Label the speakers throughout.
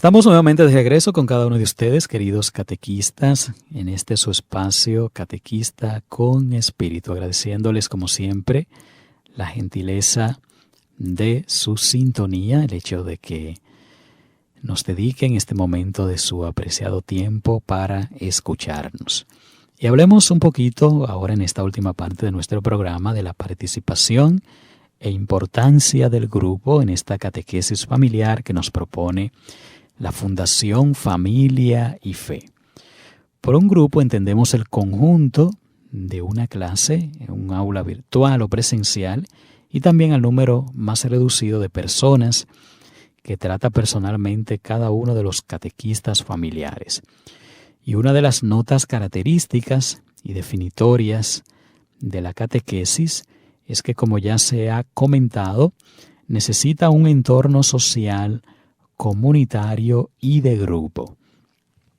Speaker 1: Estamos nuevamente de regreso con cada uno de ustedes, queridos catequistas, en este su espacio Catequista con Espíritu, agradeciéndoles como siempre la gentileza de su sintonía, el hecho de que nos dediquen este momento de su apreciado tiempo para escucharnos. Y hablemos un poquito ahora en esta última parte de nuestro programa de la participación e importancia del grupo en esta catequesis familiar que nos propone la Fundación Familia y Fe. Por un grupo entendemos el conjunto de una clase, un aula virtual o presencial, y también al número más reducido de personas que trata personalmente cada uno de los catequistas familiares. Y una de las notas características y definitorias de la catequesis es que, como ya se ha comentado, necesita un entorno social, comunitario y de grupo.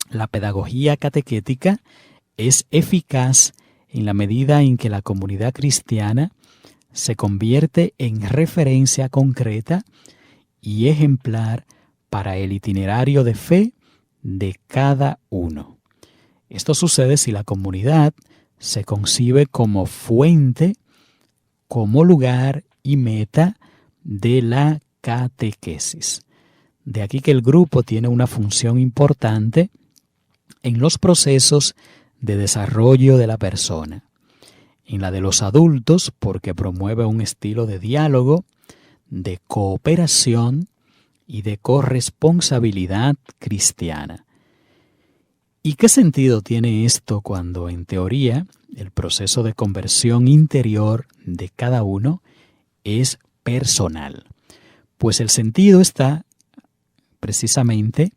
Speaker 1: La pedagogía catequética es eficaz en la medida en que la comunidad cristiana se convierte en referencia concreta y ejemplar para el itinerario de fe de cada uno. Esto sucede si la comunidad se concibe como fuente, como lugar y meta de la catequesis. De aquí que el grupo tiene una función importante en los procesos de desarrollo de la persona. En la de los adultos, porque promueve un estilo de diálogo, de cooperación y de corresponsabilidad cristiana. ¿Y qué sentido tiene esto cuando, en teoría, el proceso de conversión interior de cada uno es personal? Pues el sentido está precisamente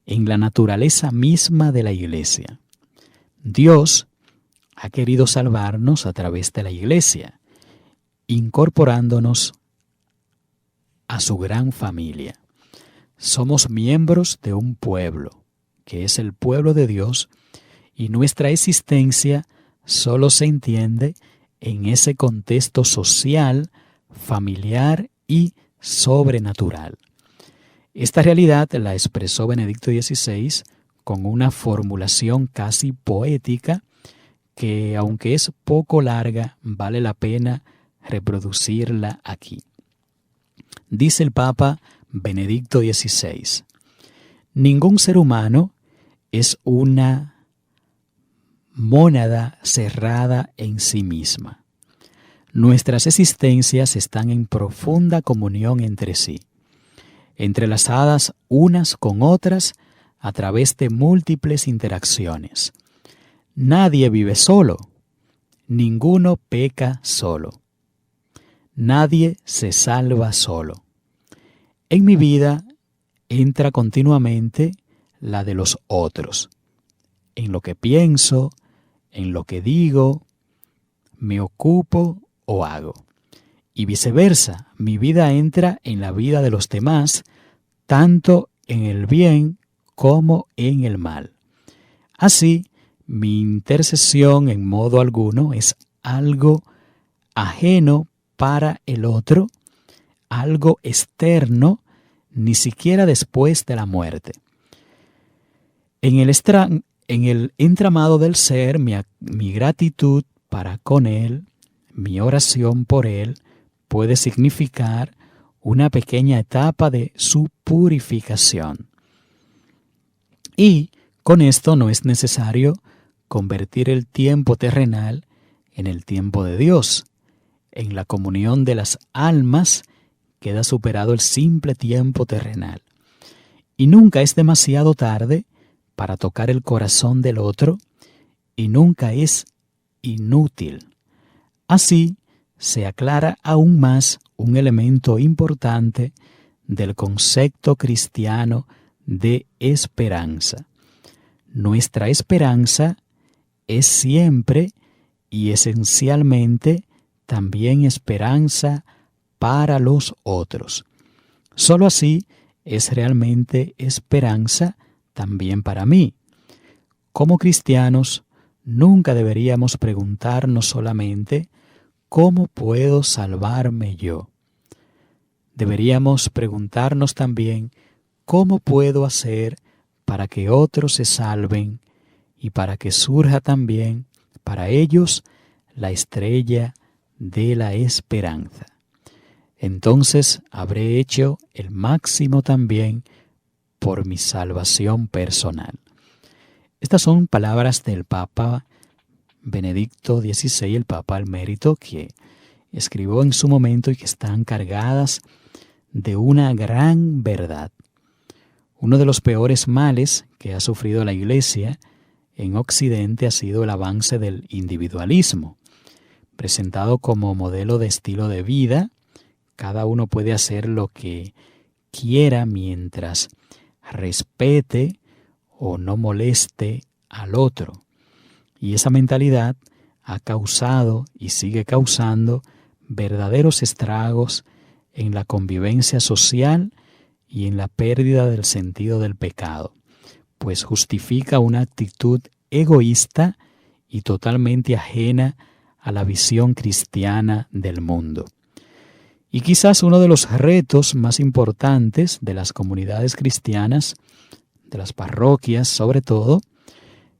Speaker 1: en la naturaleza misma de la Iglesia. Dios ha querido salvarnos a través de la Iglesia, incorporándonos a su gran familia. Somos miembros de un pueblo, que es el pueblo de Dios, y nuestra existencia solo se entiende en ese contexto social, familiar y sobrenatural. Esta realidad la expresó Benedicto XVI con una formulación casi poética que, aunque es poco larga, vale la pena reproducirla aquí. Dice el Papa Benedicto XVI: ningún ser humano es una mónada cerrada en sí misma. Nuestras existencias están en profunda comunión entre sí, entrelazadas unas con otras a través de múltiples interacciones. Nadie vive solo, ninguno peca solo, nadie se salva solo. En mi vida entra continuamente la de los otros, en lo que pienso, en lo que digo, me ocupo o hago. Y viceversa, mi vida entra en la vida de los demás, tanto en el bien como en el mal. Así, mi intercesión en modo alguno es algo ajeno para el otro, algo externo, ni siquiera después de la muerte. En el entramado del ser, mi gratitud para con él, mi oración por él, puede significar una pequeña etapa de su purificación. Y con esto no es necesario convertir el tiempo terrenal en el tiempo de Dios. En la comunión de las almas queda superado el simple tiempo terrenal. Y nunca es demasiado tarde para tocar el corazón del otro, y nunca es inútil. Así se aclara aún más un elemento importante del concepto cristiano de esperanza. Nuestra esperanza es siempre y esencialmente también esperanza para los otros. Solo así es realmente esperanza también para mí. Como cristianos, nunca deberíamos preguntarnos solamente ¿cómo puedo salvarme yo? Deberíamos preguntarnos también ¿cómo puedo hacer para que otros se salven y para que surja también para ellos la estrella de la esperanza? Entonces habré hecho el máximo también por mi salvación personal. Estas son palabras del Papa Benedicto XVI, el Papa Emérito, que escribió en su momento y que están cargadas de una gran verdad. Uno de los peores males que ha sufrido la Iglesia en Occidente ha sido el avance del individualismo, presentado como modelo de estilo de vida. Cada uno puede hacer lo que quiera mientras respete o no moleste al otro. Y esa mentalidad ha causado y sigue causando verdaderos estragos en la convivencia social y en la pérdida del sentido del pecado, pues justifica una actitud egoísta y totalmente ajena a la visión cristiana del mundo. Y quizás uno de los retos más importantes de las comunidades cristianas, de las parroquias sobre todo,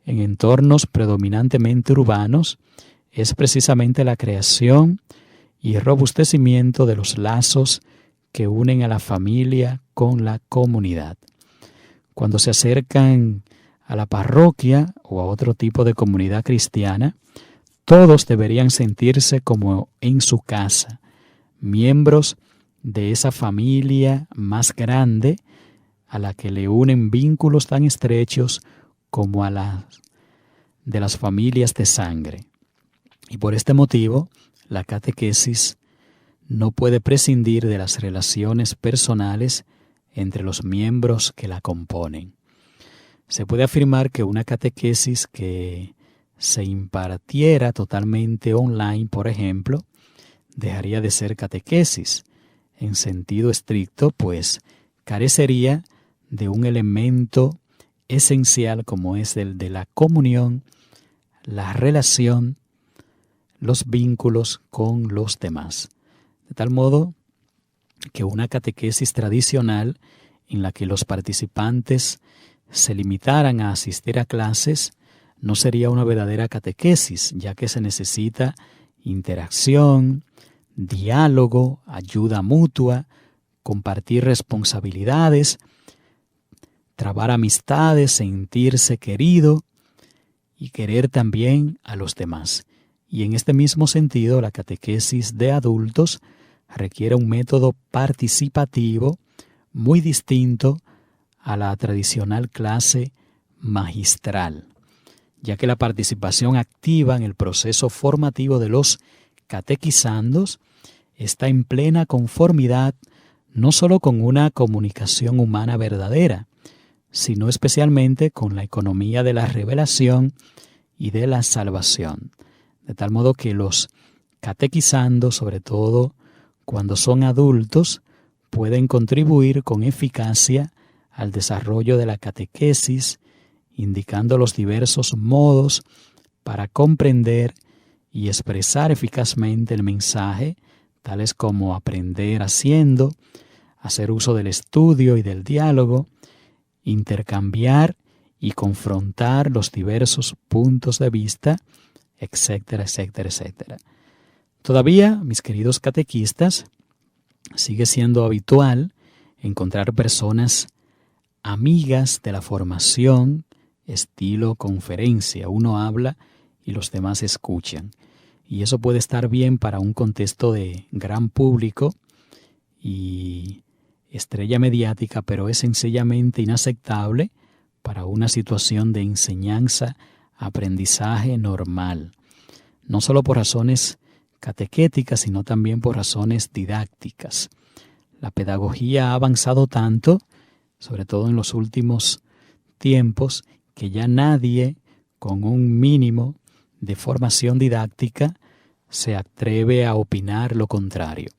Speaker 1: en entornos predominantemente urbanos, es precisamente la creación y robustecimiento de los lazos que unen a la familia con la comunidad. Cuando se acercan a la parroquia o a otro tipo de comunidad cristiana, todos deberían sentirse como en su casa, miembros de esa familia más grande a la que le unen vínculos tan estrechos como a la de las familias de sangre. Y por este motivo, la catequesis no puede prescindir de las relaciones personales entre los miembros que la componen. Se puede afirmar que una catequesis que se impartiera totalmente online, por ejemplo, dejaría de ser catequesis en sentido estricto, pues carecería de un elemento esencial como es el de la comunión, la relación, los vínculos con los demás. De tal modo que una catequesis tradicional en la que los participantes se limitaran a asistir a clases no sería una verdadera catequesis, ya que se necesita interacción, diálogo, ayuda mutua, compartir responsabilidades, trabar amistades, sentirse querido y querer también a los demás. Y en este mismo sentido, la catequesis de adultos requiere un método participativo muy distinto a la tradicional clase magistral, ya que la participación activa en el proceso formativo de los catequizandos está en plena conformidad no solo con una comunicación humana verdadera, sino especialmente con la economía de la revelación y de la salvación. De tal modo que los catequizandos, sobre todo cuando son adultos, pueden contribuir con eficacia al desarrollo de la catequesis, indicando los diversos modos para comprender y expresar eficazmente el mensaje, tales como aprender haciendo, hacer uso del estudio y del diálogo, intercambiar y confrontar los diversos puntos de vista, etcétera, etcétera, etcétera. Todavía, mis queridos catequistas, sigue siendo habitual encontrar personas amigas de la formación, estilo conferencia. Uno habla y los demás escuchan. Y eso puede estar bien para un contexto de gran público y estrella mediática, pero es sencillamente inaceptable para una situación de enseñanza, aprendizaje normal. No solo por razones catequéticas, sino también por razones didácticas. La pedagogía ha avanzado tanto, sobre todo en los últimos tiempos, que ya nadie con un mínimo de formación didáctica se atreve a opinar lo contrario.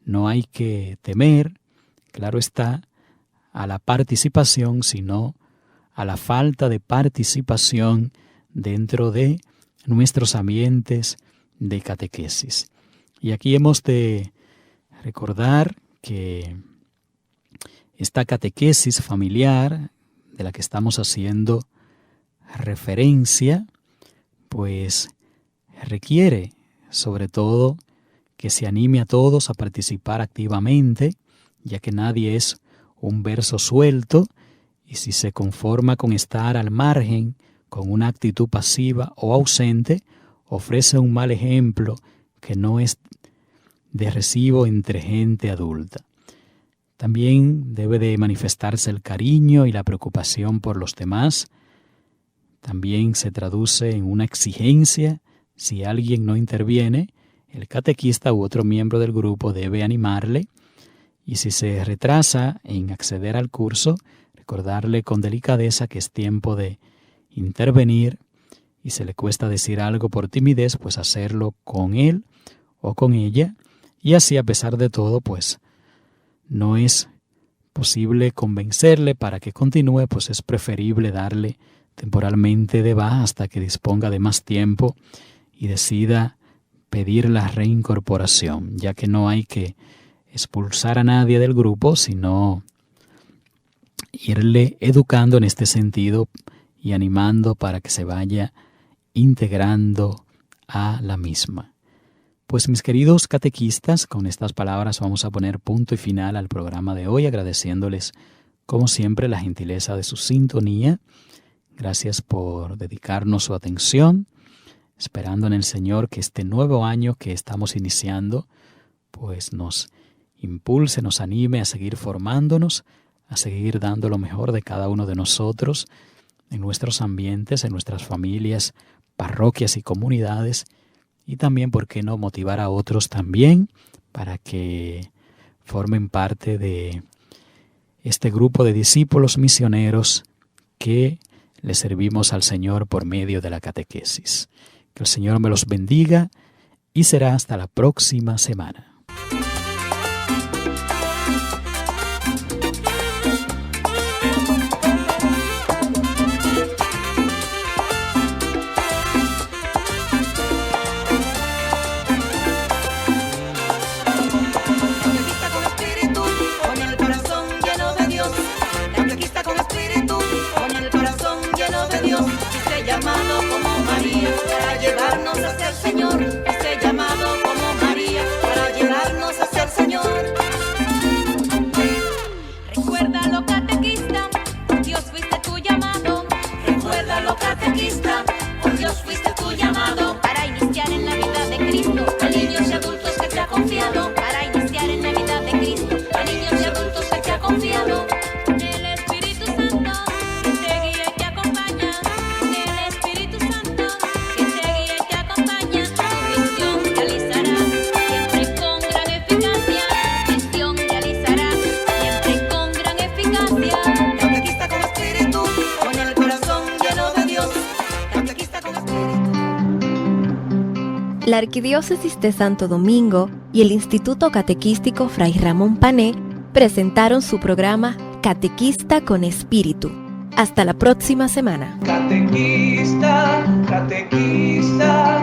Speaker 1: No hay que temer, claro está, a la participación, sino a la falta de participación dentro de nuestros ambientes de catequesis. Y aquí hemos de recordar que Esta catequesis familiar de la que estamos haciendo referencia, pues requiere sobre todo que se anime a todos a participar activamente, ya que nadie es un verso suelto, y si se conforma con estar al margen, con una actitud pasiva o ausente, ofrece un mal ejemplo que no es de recibo entre gente adulta. También debe de manifestarse el cariño y la preocupación por los demás. También se traduce en una exigencia. Si alguien no interviene, el catequista u otro miembro del grupo debe animarle, y si se retrasa en acceder al curso, recordarle con delicadeza que es tiempo de intervenir, y se le cuesta decir algo por timidez, pues hacerlo con él o con ella, y así a pesar de todo, pues no es posible convencerle para que continúe, pues es preferible darle temporalmente de baja hasta que disponga de más tiempo y decida pedir la reincorporación, ya que no hay que expulsar a nadie del grupo, sino irle educando en este sentido y animando para que se vaya integrando a la misma. Pues mis queridos catequistas, con estas palabras vamos a poner punto y final al programa de hoy, agradeciéndoles como siempre la gentileza de su sintonía. Gracias por dedicarnos su atención, esperando en el Señor que este nuevo año que estamos iniciando, pues nos impulse, nos anime a seguir formándonos, a seguir dando lo mejor de cada uno de nosotros en nuestros ambientes, en nuestras familias, parroquias y comunidades, y también, ¿por qué no?, motivar a otros también para que formen parte de este grupo de discípulos misioneros que le servimos al Señor por medio de la catequesis. Que el Señor me los bendiga y será hasta la próxima semana.
Speaker 2: La Arquidiócesis de Santo Domingo y el Instituto Catequístico Fray Ramón Pané presentaron su programa Catequista con Espíritu. Hasta la próxima semana.
Speaker 3: Catequista, catequista.